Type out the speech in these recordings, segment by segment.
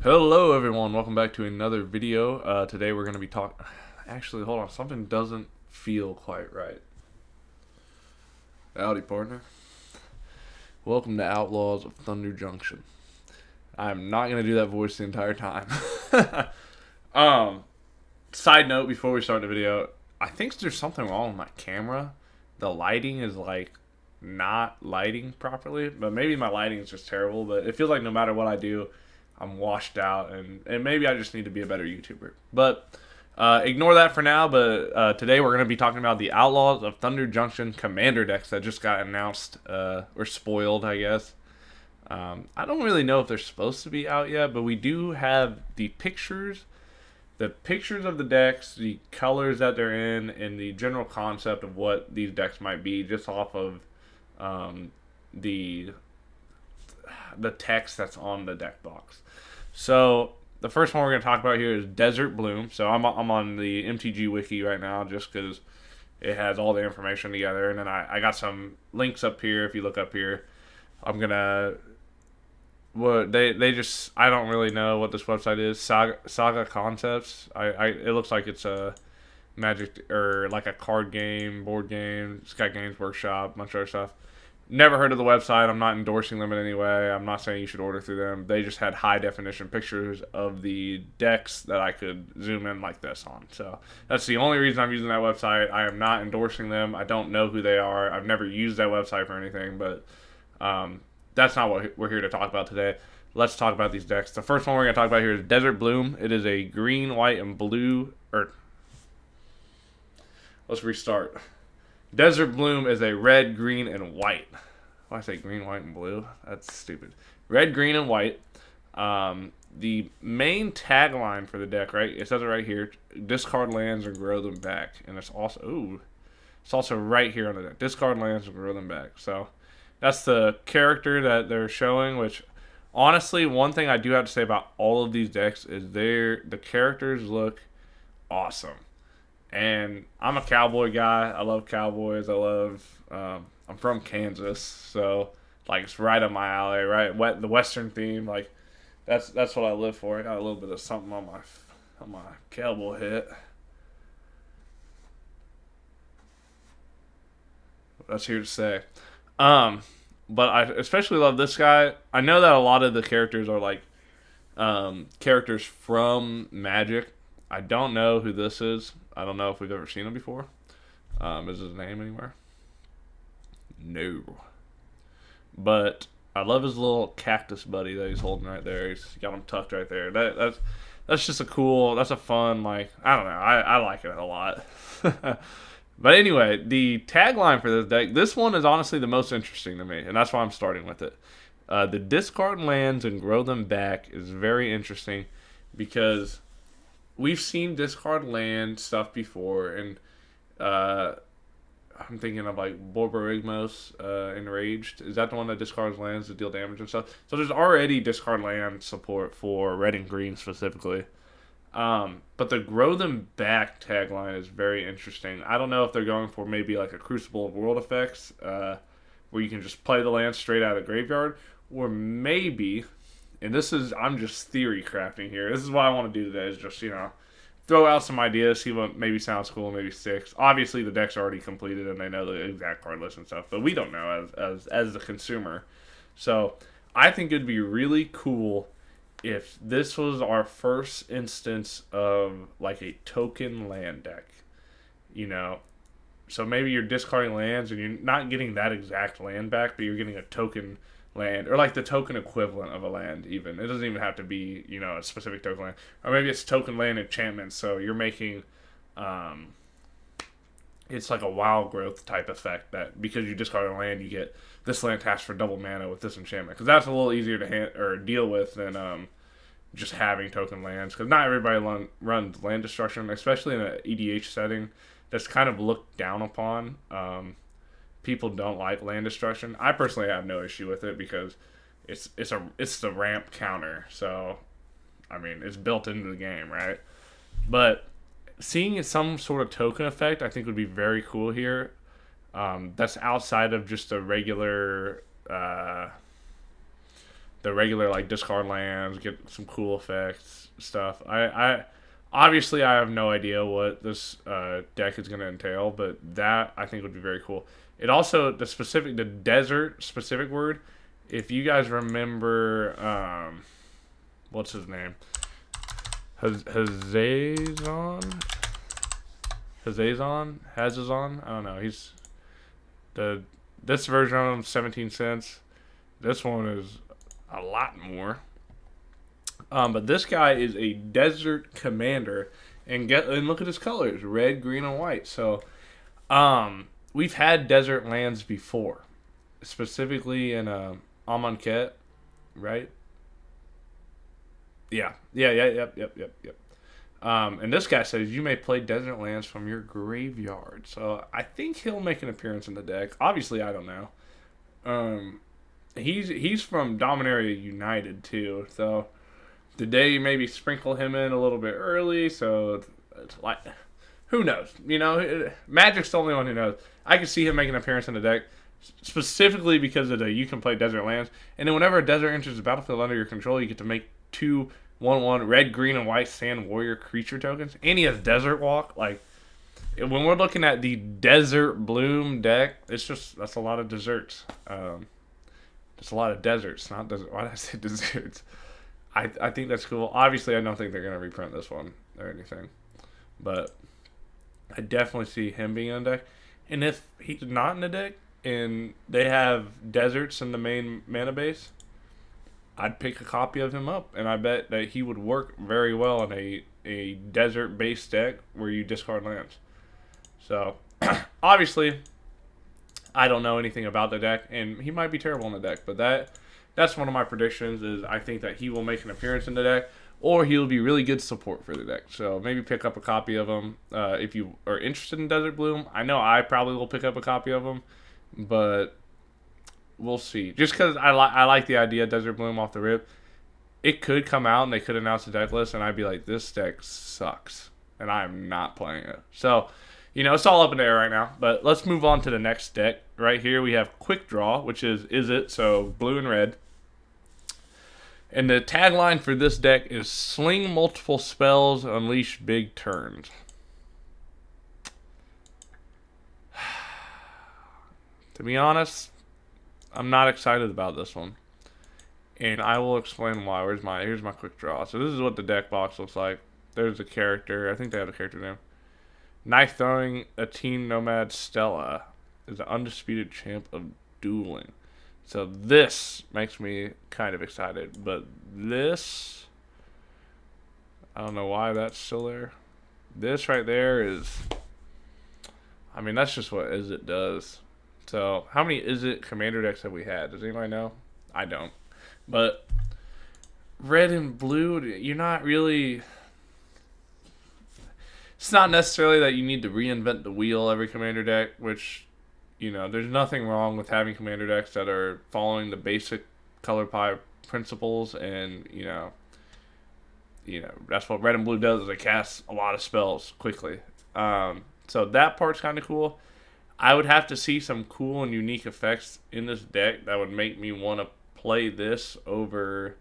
Hello everyone, welcome back to another video. Today we're going to be talking... Actually, hold on, something doesn't feel quite right. Howdy, partner. Welcome to Outlaws of Thunder Junction. I'm not going to do that voice the entire time. Side note before we start the video, I think there's something wrong with my camera. The lighting is not lighting properly, but maybe my lighting is just terrible, but it feels like no matter what I do, I'm washed out, and maybe I just need to be a better YouTuber. But ignore that for now. But today we're going to be talking about the Outlaws of Thunder Junction Commander decks that just got announced, or spoiled, I guess. I don't really know if they're supposed to be out yet, but we do have the pictures of the decks, the colors that they're in, and the general concept of what these decks might be just off of the text that's on the deck box. So the first one we're going to talk about here is Desert Bloom. So I'm on the MTG wiki right now just because it has all the information together. And then I got some links up here. If you look up here, I'm going to... Well, they just... I don't really know what this website is. Saga Concepts. It looks like it's a Magic or like a card game, board game. It's got Games Workshop, a bunch of other stuff. Never heard of the website. I'm not endorsing them in any way. I'm not saying you should order through them. They just had high definition pictures of the decks that I could zoom in like this on. So that's the only reason I'm using that website. I am not endorsing them. I don't know who they are. I've never used that website for anything, but that's not what we're here to talk about today. Let's talk about these decks. The first one we're going to talk about here is Desert Bloom. It is a green, white, and blue. Let's restart. Desert Bloom is a red, green, and white. Why I say green, white, and blue? That's stupid. Red, green, and white. The main tagline for the deck, right? It says it right here. Discard lands or grow them back. And it's also right here on the deck. Discard lands or grow them back. So that's the character that they're showing, which honestly, one thing I do have to say about all of these decks is the characters look awesome. And I'm a cowboy guy. I love cowboys. I'm from Kansas, so like it's right up my alley, right? The Western theme, like that's what I live for. I got a little bit of something on my cowboy hat. That's here to say. But I especially love this guy. I know that a lot of the characters are like characters from Magic. I don't know who this is. I don't know if we've ever seen him before. Is his name anywhere? No. But I love his little cactus buddy that he's holding right there. He's got him tucked right there. That's just that's a fun, like, I don't know. I like it a lot. But anyway, the tagline for this deck, this one is honestly the most interesting to me, and that's why I'm starting with it. The discard lands and grow them back is very interesting because we've seen discard land stuff before, and I'm thinking of like Borborygmos Enraged. Is that the one that discards lands to deal damage and stuff? So there's already discard land support for red and green specifically. But the grow them back tagline is very interesting. I don't know if they're going for maybe like a Crucible of World Effects, where you can just play the land straight out of the graveyard, or maybe, and I'm just theory crafting here. This is what I want to do today is just, throw out some ideas, see what maybe sounds cool, maybe sticks. Obviously, the deck's already completed and they know the exact card list and stuff, but we don't know as the consumer. So I think it'd be really cool if this was our first instance of like a token land deck. So maybe you're discarding lands and you're not getting that exact land back, but you're getting a token land, or like the token equivalent of a land even. It doesn't even have to be, a specific token land. Or maybe it's token land enchantment, so you're making it's like a wild growth type effect that because you discard a land, you get this land taps for double mana with this enchantment. Because that's a little easier to deal with than just having token lands. Because not everybody runs land destruction, especially in an EDH setting. That's kind of looked down upon. People don't like land destruction. I personally have no issue with it because it's the ramp counter. So, I mean, it's built into the game, right? But seeing some sort of token effect, I think would be very cool here. That's outside of just a regular the regular like discard lands, get some cool effects stuff. I obviously I have no idea what this deck is going to entail, but that I think would be very cool. It also the desert specific word. If you guys remember, what's his name? Hazazon? Hazazon? I don't know. He's this version of him 17 cents. This one is a lot more. But this guy is a desert commander, and look at his colors: red, green, and white. So, we've had desert lands before, specifically in Amonkhet, right? Yeah. Yep. And this guy says you may play desert lands from your graveyard. So I think he'll make an appearance in the deck. Obviously, I don't know. He's from Dominaria United too. So today you maybe sprinkle him in a little bit early. So it's like, who knows? You know, Magic's the only one who knows. I can see him making an appearance in the deck specifically because of the you can play desert lands. And then whenever a desert enters the battlefield under your control, you get to make 2/1/1 red, green, and white sand warrior creature tokens. And he has desert walk. Like, when we're looking at the desert bloom deck, that's a lot of desserts. It's a lot of deserts, not desert. Why did I say desserts? I think that's cool. Obviously, I don't think they're gonna reprint this one or anything, but I definitely see him being on deck. And if he's not in the deck and they have deserts in the main mana base, I'd pick a copy of him up, and I bet that he would work very well in a desert-based deck where you discard lands. So, obviously, I don't know anything about the deck, and he might be terrible in the deck, but that's one of my predictions, is I think that he will make an appearance in the deck, or he'll be really good support for the deck. So, maybe pick up a copy of him if you are interested in Desert Bloom. I know I probably will pick up a copy of him, but we'll see. Just because I like the idea of Desert Bloom off the rip. It could come out and they could announce the deck list, and I'd be like, this deck sucks, and I am not playing it. So, it's all up in the air right now. But let's move on to the next deck. Right here we have Quick Draw, which is it, so blue and red. And the tagline for this deck is Sling multiple spells, unleash big turns. To be honest, I'm not excited about this one, and I will explain why. Here's my quick draw. So this is what the deck box looks like. There's a character. I think they have a character name. Knife throwing Ateen Nomad Stella is the undisputed champ of dueling. So this makes me kind of excited, but this, I don't know why that's still there. This right there is, I mean, that's just what Izzet does. So, how many Izzet commander decks have we had? Does anybody know? I don't. But red and blue, you're not really... It's not necessarily that you need to reinvent the wheel every commander deck, which, there's nothing wrong with having commander decks that are following the basic color pie principles, and, that's what red and blue does, is it casts a lot of spells quickly. So that part's kind of cool. I would have to see some cool and unique effects in this deck that would make me want to play this over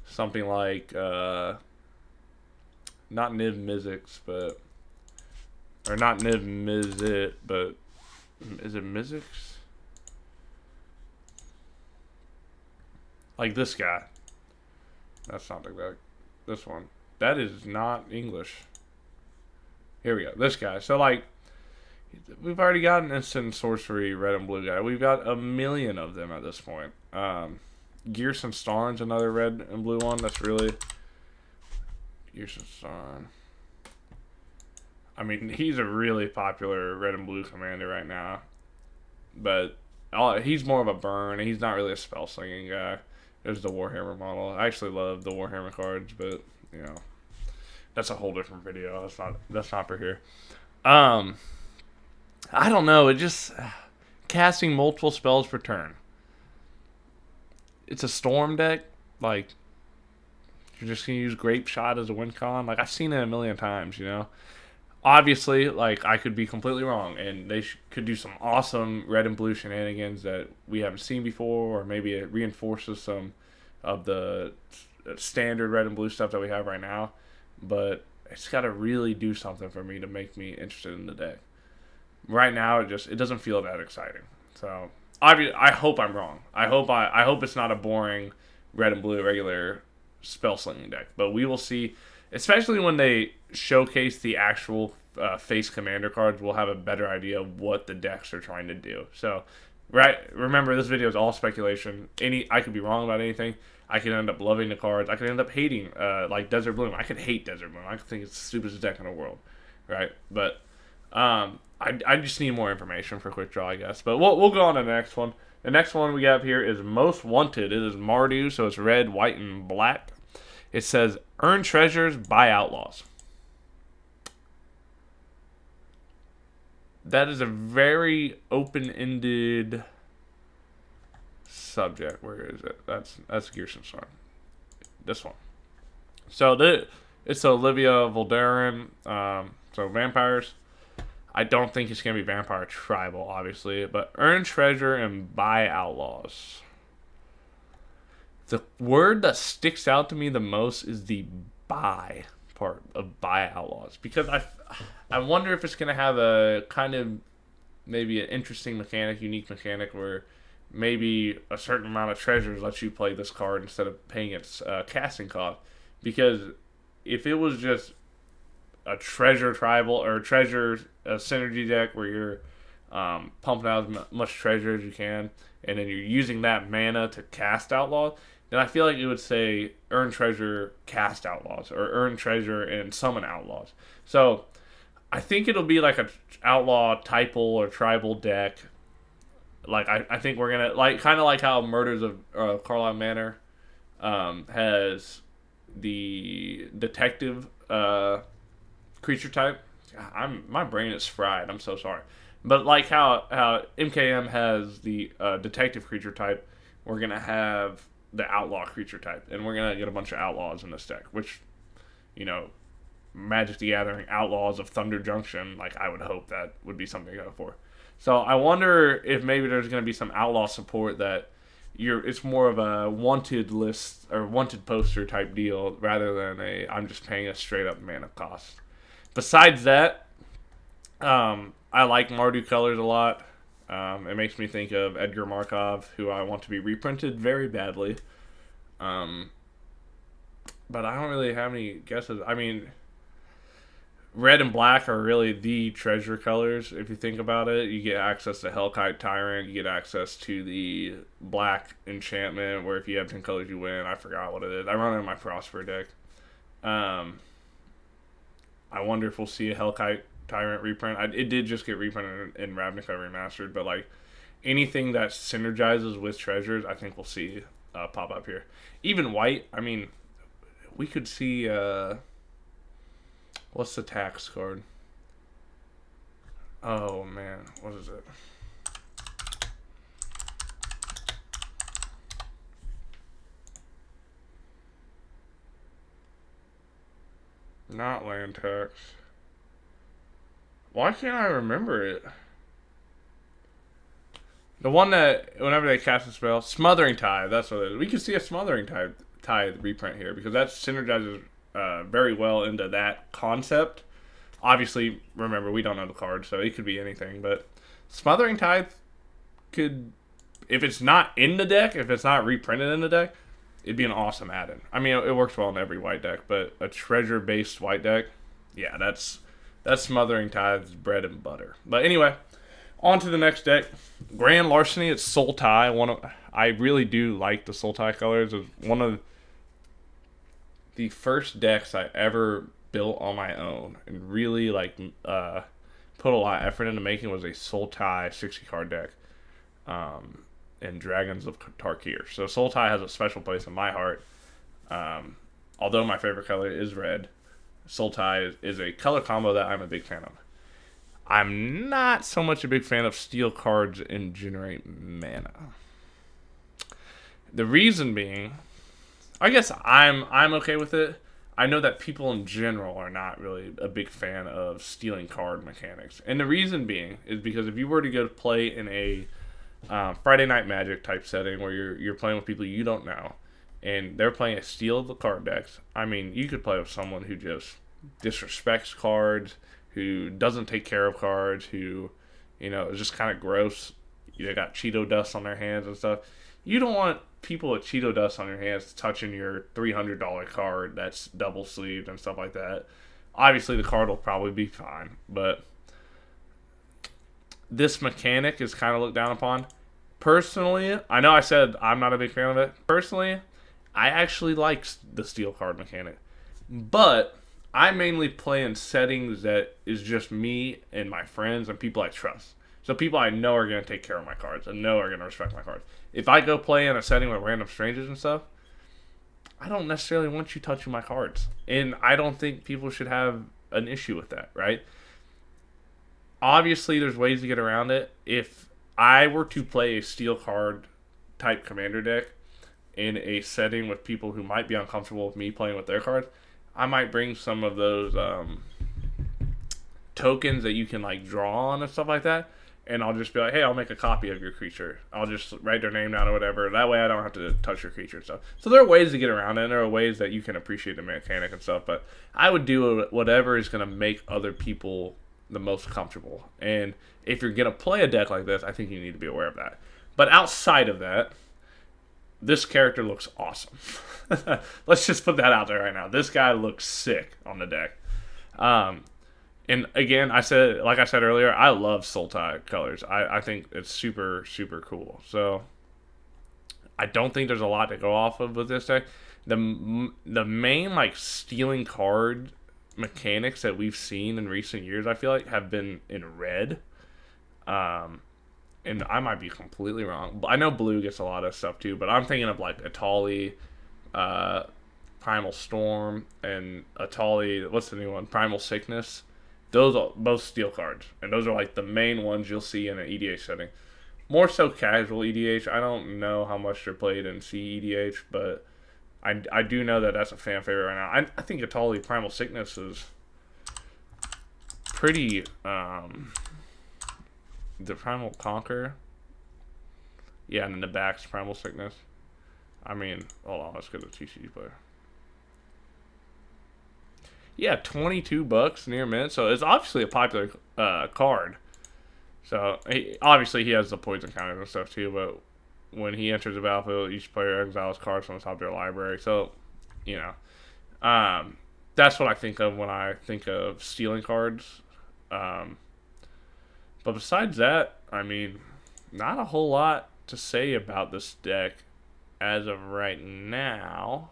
something like, not Niv Mizzix, but, or not Niv Mizzet, but, is it Mizzix? Like this guy. That's not the deck. This one. That is not English. Here we go. This guy. So, like, we've already got an instant sorcery red and blue guy. We've got a million of them at this point. Gerson Starn's another red and blue one. That's really... Gerson Starn. I mean, he's a really popular red and blue commander right now. But he's more of a burn. He's not really a spell slinging guy. There's the Warhammer model. I actually love the Warhammer cards, but, that's a whole different video. That's not for here. I don't know. It just... Casting multiple spells per turn. It's a storm deck. Like, you're just going to use Grape Shot as a win con. Like, I've seen it a million times, Obviously, like, I could be completely wrong, and they could do some awesome red and blue shenanigans that we haven't seen before, or maybe it reinforces some of the standard red and blue stuff that we have right now, but it's got to really do something for me to make me interested in the deck. Right now, it doesn't feel that exciting. So I hope I'm wrong. I hope it's not a boring red and blue regular spell slinging deck, but we will see. Especially when they showcase the actual face commander cards, we'll have a better idea of what the decks are trying to do. So, right, remember this video is all speculation. I could be wrong about anything. I could end up loving the cards. I could end up hating, like Desert Bloom. I could hate Desert Bloom. I could think it's the stupidest deck in the world, right? But I just need more information for Quick Draw, I guess. But we'll go on to the next one. The next one we have here is Most Wanted. It is Mardu, so it's red, white, and black. It says, earn treasures, buy Outlaws. That is a very open-ended subject. Where is it? That's Gearson's song. This one. So it's Olivia Voldaren. So vampires. I don't think it's going to be vampire tribal, obviously. But earn treasure and buy Outlaws. The word that sticks out to me the most is the buy part of buy Outlaws. Because I wonder if it's going to have a kind of maybe an interesting mechanic, unique mechanic, where maybe a certain amount of treasures lets you play this card instead of paying its casting cost. Because if it was just a treasure tribal or treasure synergy deck where you're pumping out as much treasure as you can, and then you're using that mana to cast Outlaws, then I feel like it would say earn treasure, cast Outlaws, or earn treasure and summon Outlaws. So I think it'll be like a outlaw typal or tribal deck. Like I think we're gonna like kind of like how Murders of Carlisle Manor has the detective creature type. My brain is fried. I'm so sorry. But like how MKM has the detective creature type, we're gonna have the outlaw creature type, and we're gonna get a bunch of outlaws in this deck. Which, Magic the Gathering Outlaws of Thunder Junction. Like I would hope that would be something to go for. So I wonder if maybe there's gonna be some outlaw support that it's more of a wanted list or wanted poster type deal rather than I'm just paying a straight up mana cost. Besides that, I like Mardu colors a lot. It makes me think of Edgar Markov, who I want to be reprinted very badly. But I don't really have any guesses. I mean, red and black are really the treasure colors. If you think about it, you get access to Hellkite Tyrant. You get access to the black enchantment, where if you have 10 colors, you win. I forgot what it is. I run it in my Prosper deck. I wonder if we'll see a Hellkite Tyrant reprint. It did just get reprinted in Ravnica Remastered, but like anything that synergizes with treasures, I think we'll see pop up here. Even white, I mean, we could see what's the tax card? Oh man, what is it? Not land tax. Why can't I remember it? The one that, whenever they cast a spell, Smothering Tide, that's what it is. We could see a Smothering Tide reprint here, because that synergizes very well into that concept. Obviously, remember, we don't know the card, so it could be anything, but Smothering Tide could, if it's not in the deck, if it's not reprinted in the deck, it'd be an awesome add-in. I mean, it works well in every white deck, but a treasure-based white deck, yeah, that's Smothering Tide's bread and butter. But anyway, on to the next deck. Grand Larceny, it's Sultai. I really do like the Sultai colors. It's one of the first decks I ever built on my own and really put a lot of effort into making was a Sultai 60-card deck in Dragons of Tarkir. So Sultai has a special place in my heart. Although my favorite color is red, Sultai is a color combo that I'm a big fan of. I'm not so much a big fan of steel cards and generate mana. The reason being, I guess I'm okay with it. I know that people in general are not really a big fan of stealing card mechanics. And the reason being is because if you were to go play in a Friday Night Magic type setting where you're playing with people you don't know, and they're playing a steal of the card decks. I mean, you could play with someone who just disrespects cards, who doesn't take care of cards, who, is just kind of gross. They got Cheeto dust on their hands and stuff. You don't want people with Cheeto dust on their hands touching your $300 card that's double sleeved and stuff like that. Obviously, the card will probably be fine, but this mechanic is kind of looked down upon. Personally, I know I said I'm not a big fan of it. Personally, I actually like the steal card mechanic, but I mainly play in settings that is just me and my friends and people I trust. So people I know are going to take care of my cards and know are going to respect my cards. If I go play in a setting with random strangers and stuff, I don't necessarily want you touching my cards. And I don't think people should have an issue with that, right? Obviously, there's ways to get around it. If I were to play a steel card type commander deck in a setting with people who might be uncomfortable with me playing with their cards, I might bring some of those tokens that you can like draw on and stuff like that. And I'll just be like, hey, I'll make a copy of your creature. I'll just write their name down or whatever. That way I don't have to touch your creature and stuff. So there are ways to get around it, and there are ways that you can appreciate the mechanic and stuff. But I would do whatever is going to make other people the most comfortable. And if you're going to play a deck like this, I think you need to be aware of that. But outside of that, this character looks awesome. Let's just put that out there right now. This guy looks sick on the deck. And again, like I said earlier, I love Sultai colors. I think it's super, super cool. So I don't think there's a lot to go off of with this deck. The main like stealing card mechanics that we've seen in recent years, I feel like, have been in red. And I might be completely wrong. I know blue gets a lot of stuff too, but I'm thinking of like Atali, Primal Storm, and Atali. What's the new one? Primal Sickness. Those are both steel cards, and those are like the main ones you'll see in an EDH setting. More so casual EDH. I don't know how much they're played in CEDH, but I do know that that's a fan favorite right now. I think Atali Primal Sickness is pretty. The Primal Conquer. Yeah, and then the back's Primal Sickness. I mean, hold on, let's get the TCG player. Yeah, $22 near mint. So it's obviously a popular card. So obviously he has the poison counters and stuff too. But when he enters the battlefield, each player exiles cards from the top of their library. So, that's what I think of when I think of stealing cards. But besides that, I mean, not a whole lot to say about this deck as of right now.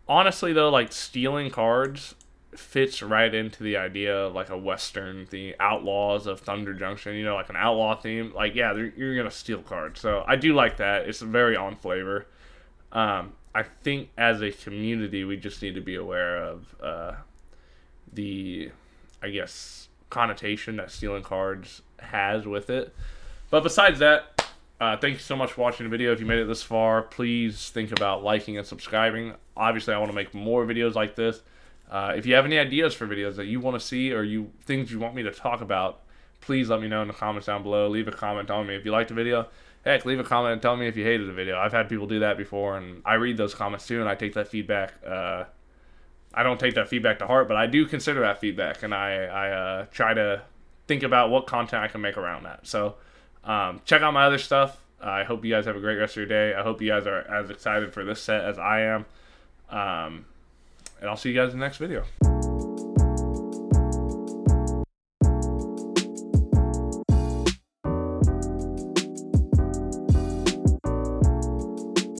Honestly, though, like, stealing cards fits right into the idea of, like, a Western, the Outlaws of Thunder Junction, like an outlaw theme. Like, yeah, you're going to steal cards. So I do like that. It's very on flavor. I think as a community, we just need to be aware of the, I guess, connotation that stealing cards has with it. But besides that, thank you so much for watching the video. If you made it this far, please think about liking and subscribing. Obviously, I want to make more videos like this. If you have any ideas for videos that you want to see or things you want me to talk about, please let me know in the comments down below. Leave a comment telling me if you liked the video. Heck, leave a comment and tell me if you hated the video. I've had people do that before, and I read those comments too, and I take that feedback. I don't take that feedback to heart, but I do consider that feedback, and I try to think about what content I can make around that. So check out my other stuff. I hope you guys have a great rest of your day. I hope you guys are as excited for this set as I am. And I'll see you guys in the next video.